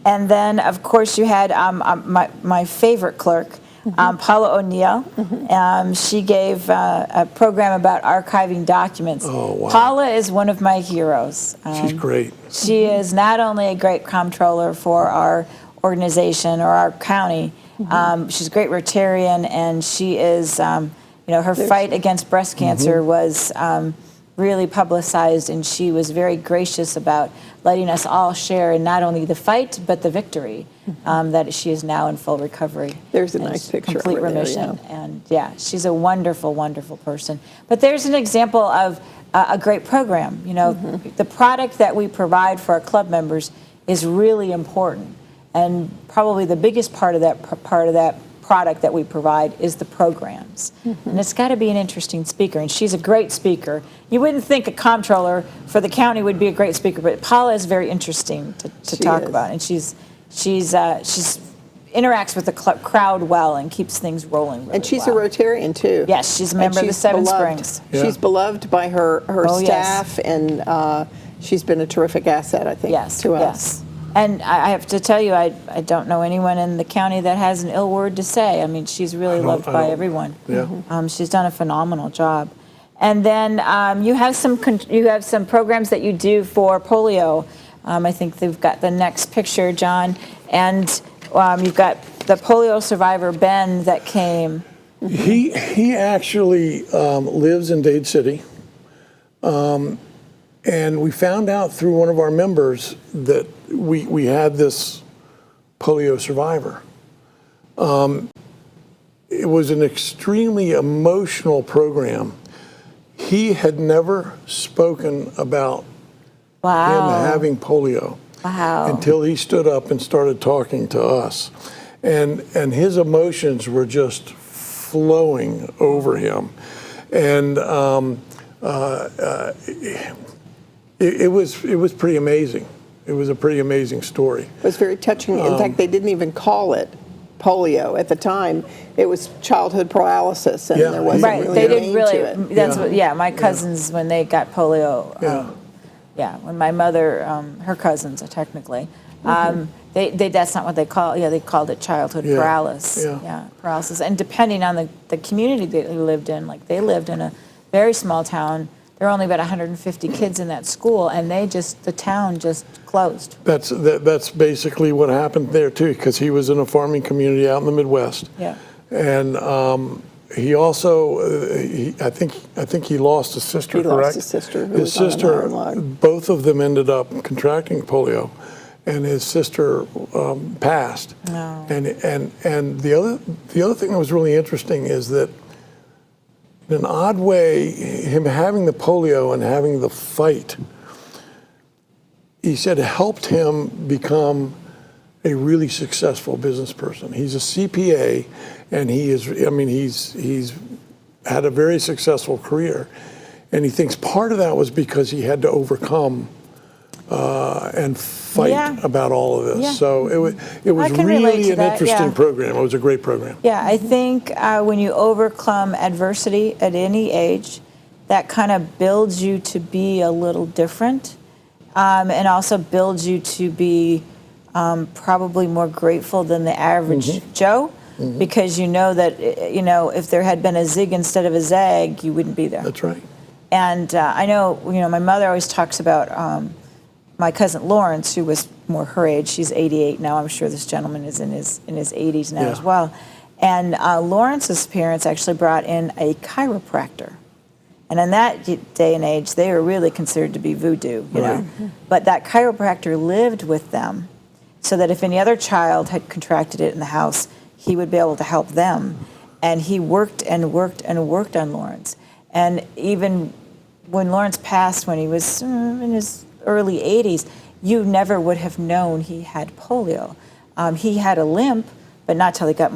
And then, of course, you had my favorite clerk, Paula O'Neill. She gave a program about archiving documents. Oh, wow. Paula is one of my heroes. She's great. She is not only a great comptroller for our organization or our county, she's a great Rotarian, and she is, her fight against breast cancer was really publicized, and she was very gracious about letting us all share in not only the fight but the victory. That she is now in full recovery. There's a and nice picture complete over there, remission, yeah. and yeah, she's a wonderful, wonderful person. But there's an example of a great program. You know, the product that we provide for our club members is really important, and probably the biggest part of that product that we provide is the programs. And it's got to be an interesting speaker, and she's a great speaker. You wouldn't think a comptroller for the county would be a great speaker, but Paula is very interesting to talk about, and she's interacts with the crowd well and keeps things rolling really And she's well. a Rotarian too. Yes, she's a member of the Seven Springs. Yeah. She's beloved by her Oh, yes. staff, and she's been a terrific asset, I think, to us. Yes. And I have to tell you, I don't know anyone in the county that has an ill word to say. I mean, she's really loved by everyone. Yeah. She's done a phenomenal job. And then you have some programs that you do for polio. I think they've got the next picture, John, and you've got the polio survivor Ben that came. He actually lives in Dade City. And we found out through one of our members that we had this polio survivor. It was an extremely emotional program. He had never spoken about him having polio until he stood up and started talking to us. And his emotions were just flowing over him. And it was pretty amazing. It was a pretty amazing story. It was very touching. In fact, they didn't even call it polio at the time. It was childhood paralysis, and there wasn't Right, really they a didn't name really. to it. That's what. Yeah, my cousins when they got polio. When my mother, her cousins technically, that's not what they call. Yeah, they called it childhood paralysis. Paralysis. And depending on the community that they lived in, like they lived in a very small town. There were only about 150 kids in that school, and the town just closed. That's basically what happened there too, because he was in a farming community out in the Midwest. Yeah. And he also, I think he lost a sister. He correct? lost his sister. His sister. Both of them ended up contracting polio, and his sister passed. No. And the other thing that was really interesting is that, in an odd way, him having the polio and having the fight, he said, helped him become a really successful business person. He's a CPA, and he's had a very successful career. And he thinks part of that was because he had to overcome and fight about all of this. Yeah. So it was really an interesting program. It was a great program. Yeah, I think when you overcome adversity at any age, that kind of builds you to be a little different, and also builds you to be probably more grateful than the average Joe, because you know that if there had been a zig instead of a zag, you wouldn't be there. That's right. And I know my mother always talks about my cousin Lawrence, who was more her age. She's 88 now. I'm sure this gentleman is in his 80s now as well. And Lawrence's parents actually brought in a chiropractor. And in that day and age, they were really considered to be voodoo, you know. But that chiropractor lived with them, so that if any other child had contracted it in the house, he would be able to help them. And he worked and worked and worked on Lawrence. And even when Lawrence passed, when he was in his early 80s, you never would have known he had polio. He had a limp, but not till he got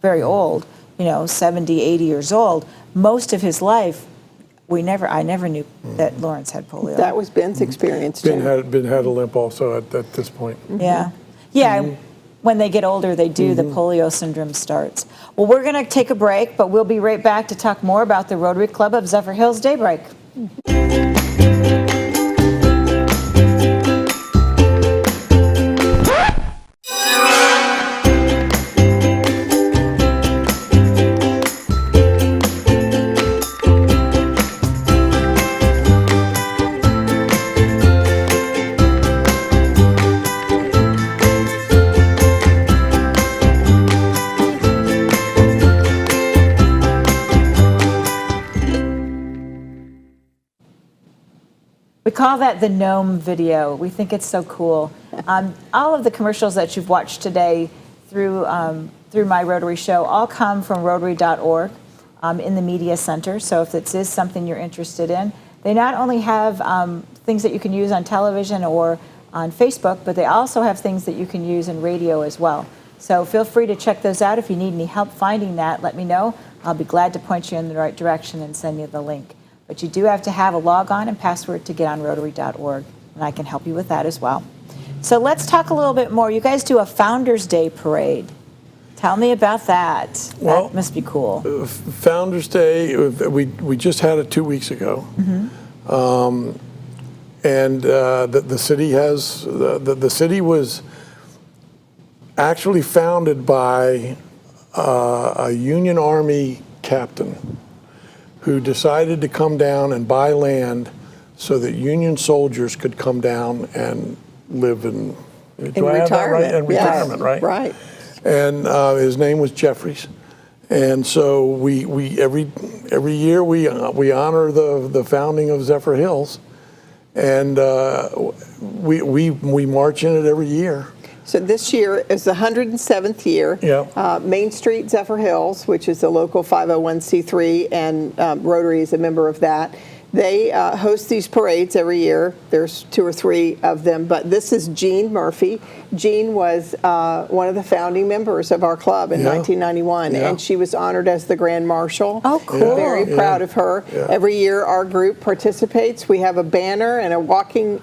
very old, 70, 80 years old. Most of his life, I never knew that Lawrence had polio. That was Ben's experience too. Ben had a limp also at this point. Yeah. When they get older, they do. The polio syndrome starts. Well, we're going to take a break, but we'll be right back to talk more about the Rotary Club of Zephyrhills Daybreak. call that the gnome video. We think it's so cool. All of the commercials that you've watched today through My Rotary Show all come from Rotary.org in the Media Center. So if this is something you're interested in, they not only have things that you can use on television or on Facebook, but they also have things that you can use in radio as well. So feel free to check those out. If you need any help finding that, let me know. I'll be glad to point you in the right direction and send you the link. But you do have to have a log-on and password to get on Rotary.org, and I can help you with that as well. So let's talk a little bit more. You guys do a Founders Day parade. Tell me about that. Well, that must be cool. Founders Day, we just had it 2 weeks ago. And the city has, the city was actually founded by a Union Army captain who decided to come down and buy land so that Union soldiers could come down and live in retirement. In retirement, right? Right. And his name was Jeffries. And so we every year we honor the founding of Zephyrhills, and we march in it every year. So this year is the 107th year. Yeah. Main Street Zephyrhills, which is a local 501c3, and Rotary is a member of that. They host these parades every year. There's 2 or 3 of them, but this is Jean Murphy. Jean was one of the founding members of our club in 1991, and she was honored as the Grand Marshal. Oh, cool. Very proud of her. Yeah. Every year our group participates. We have a banner and a walking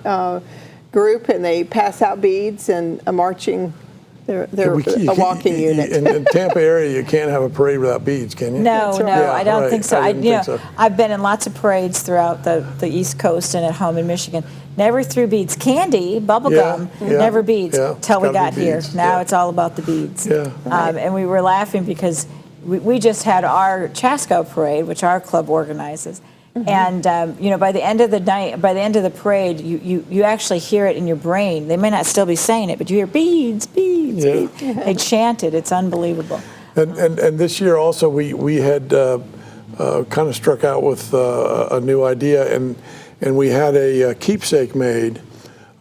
group, and they pass out beads and a marching. They're a walking unit. In Tampa area, you can't have a parade without beads, can you? No, That's right. no, Yeah, I don't right. think so. I didn't think so. I've been in lots of parades throughout the East Coast and at home in Michigan. Never threw beads. Candy, bubble gum, never beads till we Gotta got be here. beads. Now Yeah. it's all about the beads. Yeah. And we were laughing because we just had our Chasko parade, which our club organizes. And by the end of the night, by the end of the parade, you actually hear it in your brain. They may not still be saying it, but you hear beads, beads, Yeah. beads. They chant it. It's unbelievable. And this year also we had kind of struck out with a new idea, and we had a keepsake made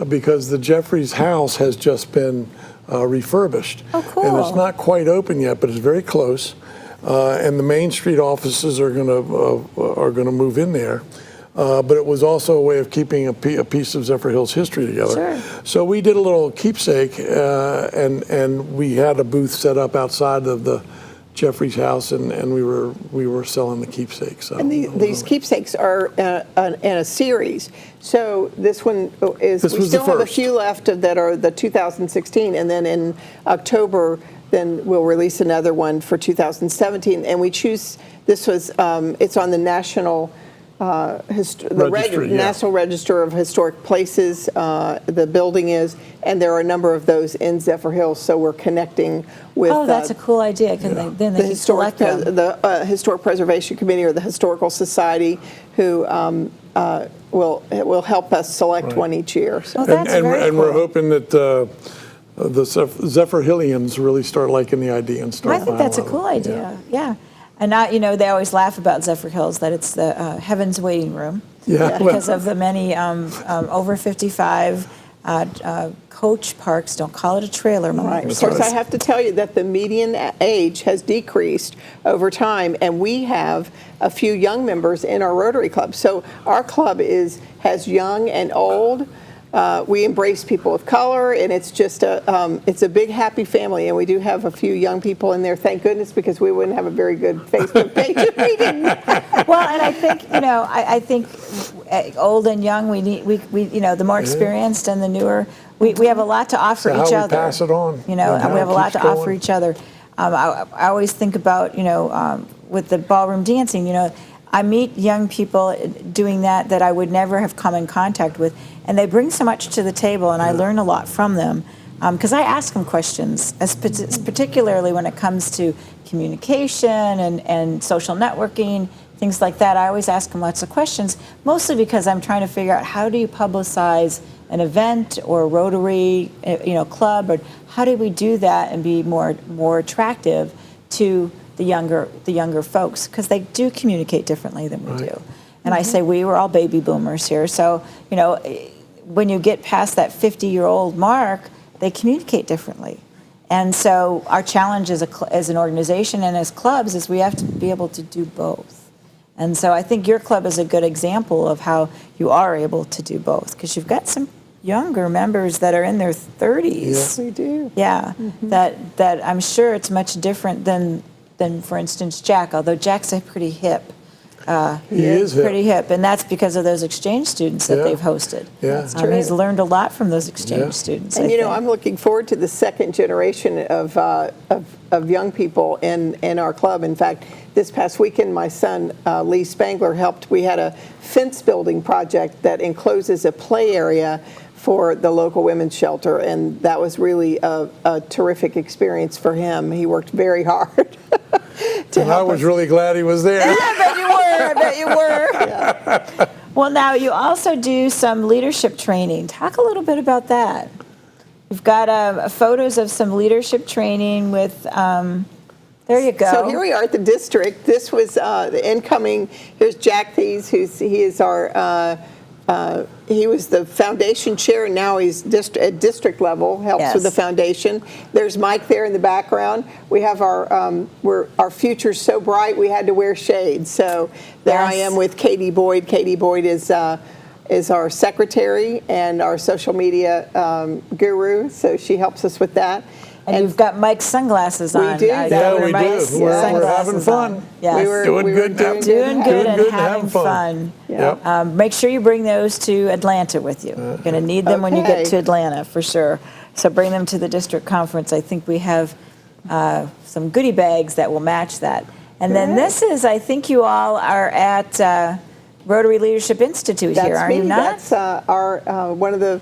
because the Jeffries house has just been refurbished. Oh, cool. And it's not quite open yet, but it's very close. And the Main Street offices are gonna move in there. But it was also a way of keeping a piece of Zephyrhills history together. Sure. So we did a little keepsake, and we had a booth set up outside of the Jeffries house, and we were selling the keepsakes. So And these keepsakes are in a series. So this one is, This we was the still have a first. few left that are the 2016, and then in October, then we'll release another one for 2017. And we choose, this was, it's on the National Registry, yeah. National Register of Historic Places, the building is, and there are a number of those in Zephyrhills, so we're connecting with That's a cool idea because then they the can historic, select them. the Historic Preservation Committee or the Historical Society, who will help us select one each year. So. Oh, that's very and we're cool. hoping that the Zephyrhillians really start liking the idea and start. I think that's a buying cool one. idea. Yeah. And now, they always laugh about Zephyrhills, that it's the Heaven's Waiting Room. Yeah. Because of the many over 55 coach parks. Don't call it a trailer, Mama. Right. Of course, I have to tell you that the median age has decreased over time, and we have a few young members in our Rotary Club. So our club has young and old. We embrace people of color, and it's just it's a big happy family, and we do have a few young people in there. Thank goodness, because we wouldn't have a very good Facebook page if we didn't. Well, and I think I think old and young, we the more experienced and the newer, we have a lot to offer So each how we other. pass it on, and how we have it a lot to keeps offer going. each other. I always think about with the ballroom dancing, I meet young people doing that I would never have come in contact with, and they bring so much to the table, and I learn a lot from them because I ask them questions, particularly when it comes to communication and social networking, things like that. I always ask them lots of questions, mostly because I'm trying to figure out how do you publicize an event or a Rotary club, or how do we do that and be more attractive to the younger folks, because they do communicate differently than we do. And I say we were all baby boomers here. So, you know, when you get past that 50-year-old mark, they communicate differently. And so our challenge as an organization and as clubs is we have to be able to do both. And so I think your club is a good example of how you are able to do both, because you've got some younger members that are in their 30s. Yes, we do. Yeah, that I'm sure it's much different than for instance, Jack, although Jack's a pretty hip. He is pretty hip, and that's because of those exchange students that they've hosted. Yeah. That's true. He's learned a lot from those exchange students. And I you know, think. I'm looking forward to the second generation of young people in our club. In fact, this past weekend, my son Lee Spangler helped. We had a fence building project that encloses a play area for the local women's shelter, and that was really a terrific experience for him. He worked very hard. And I was really glad he was there. I bet you were. Yeah. Well, now you also do some leadership training. Talk a little bit about that. We've got photos of some leadership training with, there you go. So here we are at the district. This was the incoming, here's Jack Thies, he is our, he was the foundation chair, and now he's at district level, helps with the foundation. There's Mike there in the background. We have our future's so bright we had to wear shades. So there I am with Katie Boyd. Katie Boyd is our secretary and our social media guru, so she helps us with that. And you've got Mike's sunglasses on. We do. Yeah, we do. We're having fun. Yes. Doing good and having fun. Yeah. Make sure you bring those to Atlanta with you. You're going to need them when you get to Atlanta, for sure. So bring them to the district conference. I think we have some goodie bags that will match that. And then this is, I think you all are at Rotary Leadership Institute here, are you not? That's our one of the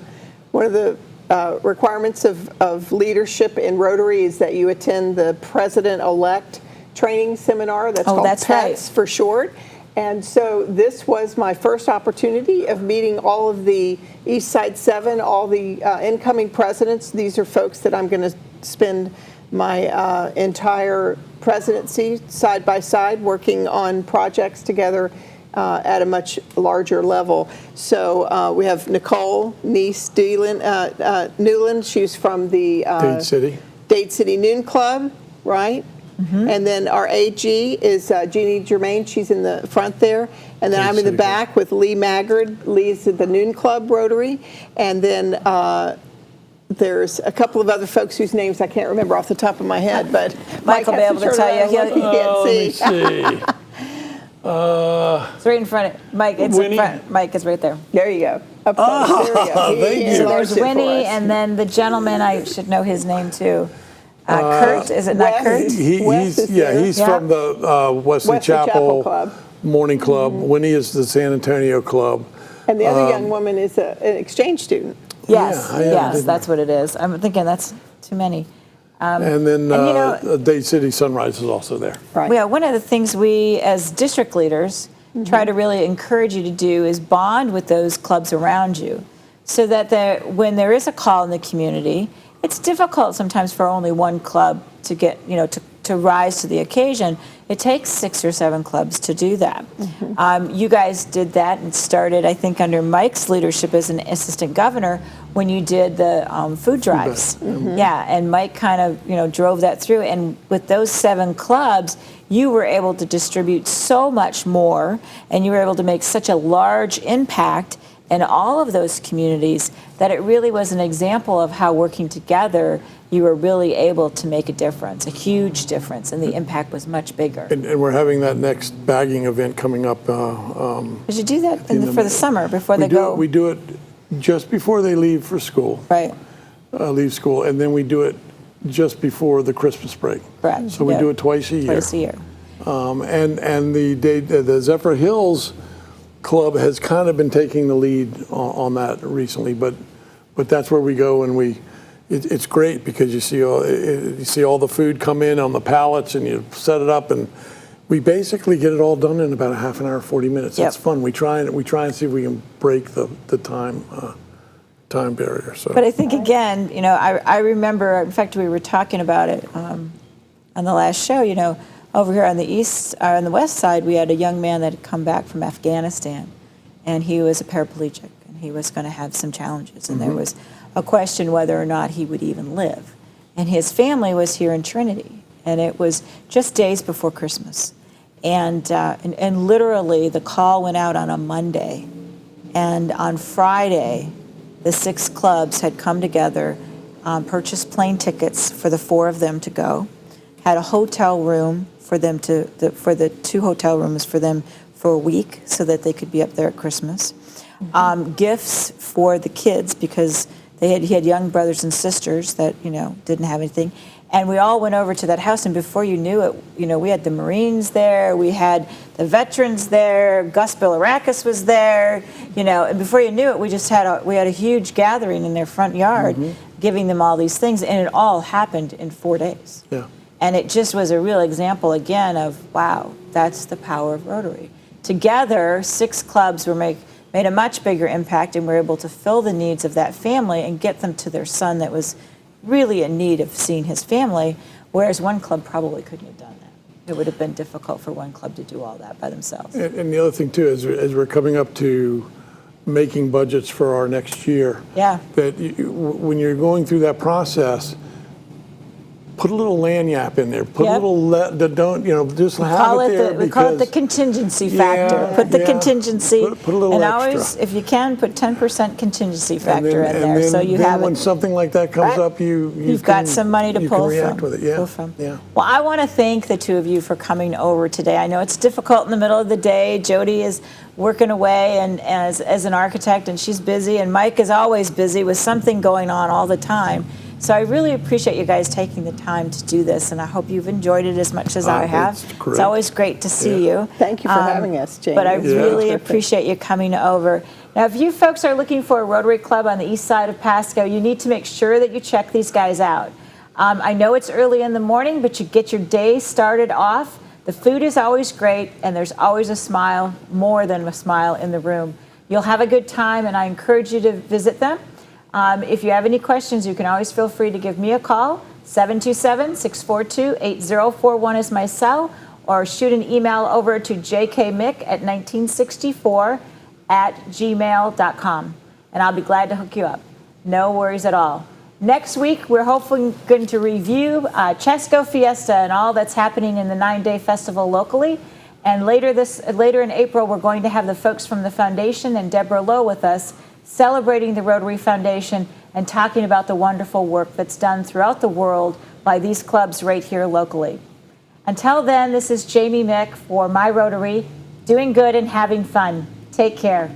requirements of leadership in Rotary is that you attend the President-elect training seminar. That's called PETS for short. And so this was my first opportunity of meeting all of the East Side 7, all the incoming presidents. These are folks that I'm going to spend my entire presidency side by side working on projects together at a much larger level. So we have Nicole Newland. She's from the Dade City Noon Club, right? Mm-hmm. And then our AG is Jeannie Germain. She's in the front there. And then I'm in the back with Lee Maggard. Lee's at the Noon Club Rotary. And then there's a couple of other folks whose names I can't remember off the top of my head, but Mike will be able to tell you. He can't see. Let me see. It's right in front of Mike. It's in front. Mike is right there. There you go. Up close. There we go. Thank you. So there's Winnie, and then the gentleman, I should know his name too. Kurt, is it not Kurt? He's from the Wesley Chapel Club. Morning Club. Mm-hmm. Winnie is the San Antonio Club. And the other young woman is an exchange student. Yes, that's what it is. I'm thinking that's too many. And then Dade City Sunrise is also there. Right. Yeah, one of the things we as district leaders try to really encourage you to do is bond with those clubs around you, so that when there is a call in the community, it's difficult sometimes for only one club to get, to rise to the occasion. It takes 6 or 7 clubs to do that. Mm-hmm. You guys did that and started, I think, under Mike's leadership as an assistant governor when you did the food drives. Mm-hmm. Yeah, and Mike kind of, drove that through. And with those 7 clubs, you were able to distribute so much more, and you were able to make such a large impact in all of those communities that it really was an example of how working together you were really able to make a difference, a huge difference, and the impact was much bigger. And we're having that next bagging event coming up. Did you do that for the summer before they go? We do it just before they leave for school. Right. Leave school, and then we do it just before the Christmas break. Right. So we do it twice a year. Twice a year. And the Zephyrhills Club has kind of been taking the lead on that recently, but that's where we go, and it's great because you see all the food come in on the pallets, and you set it up, and we basically get it all done in about a half an hour, 40 minutes. It's fun. We try and see if we can break the time barrier. So. But I think again, I remember. In fact, we were talking about it on the last show. over here on the on the west side, we had a young man that had come back from Afghanistan, and he was a paraplegic, and he was going to have some challenges, and there was a question whether or not he would even live. And his family was here in Trinity, and it was just days before Christmas. And literally the call went out on a Monday, and on Friday, the 6 clubs had come together, purchased plane tickets for the 4 of them to go, had a hotel room for them for the 2 hotel rooms for them for a week so that they could be up there at Christmas. Gifts for the kids because he had young brothers and sisters that, didn't have anything. And we all went over to that house, and before you knew it, we had the Marines there, we had the veterans there, Gus Bilirakis was there, and before you knew it, we had a huge gathering in their front yard, giving them all these things, and it all happened in 4 days. Yeah. And it just was a real example again of, wow, that's the power of Rotary. Together, 6 clubs made a much bigger impact, and were able to fill the needs of that family and get them to their son that was really in need of seeing his family, whereas one club probably couldn't have done that. It would have been difficult for one club to do all that by themselves. And the other thing too is, as we're coming up to making budgets for our next year, that when you're going through that process, put a little lanyap in there. Put a little, don't, just have it there. We call it the contingency factor. Put the contingency. Put a little and extra. Always, if you can, put 10% contingency factor in there, then, so you have when it. something like that comes up, you've got some money to pull can react from. with it. Pull from. Yeah. Well, I want to thank the 2 of you for coming over today. I know it's difficult in the middle of the day. Jodi is working away and as an architect, and she's busy, and Mike is always busy with something going on all the time. So I really appreciate you guys taking the time to do this, and I hope you've enjoyed it as much as I have. It's always great to see you. Thank you for having us, Jane. But I really appreciate you coming over. Now, if you folks are looking for a Rotary Club on the east side of Pasco, you need to make sure that you check these guys out. I know it's early in the morning, but you get your day started off. The food is always great, and there's always a smile, more than a smile, in the room. You'll have a good time, and I encourage you to visit them. If you have any questions, you can always feel free to give me a call. 727-642-8041 is my cell, or shoot an email over to jkmick@1964@gmail.com, and I'll be glad to hook you up. No worries at all. Next week, we're hopefully going to review Chesco Fiesta and all that's happening in the 9-day festival locally. And later in April, we're going to have the folks from the foundation and Deborah Lowe with us, celebrating the Rotary Foundation and talking about the wonderful work that's done throughout the world by these clubs right here locally. Until then, this is Jamie Mick for My Rotary, doing good and having fun. Take care.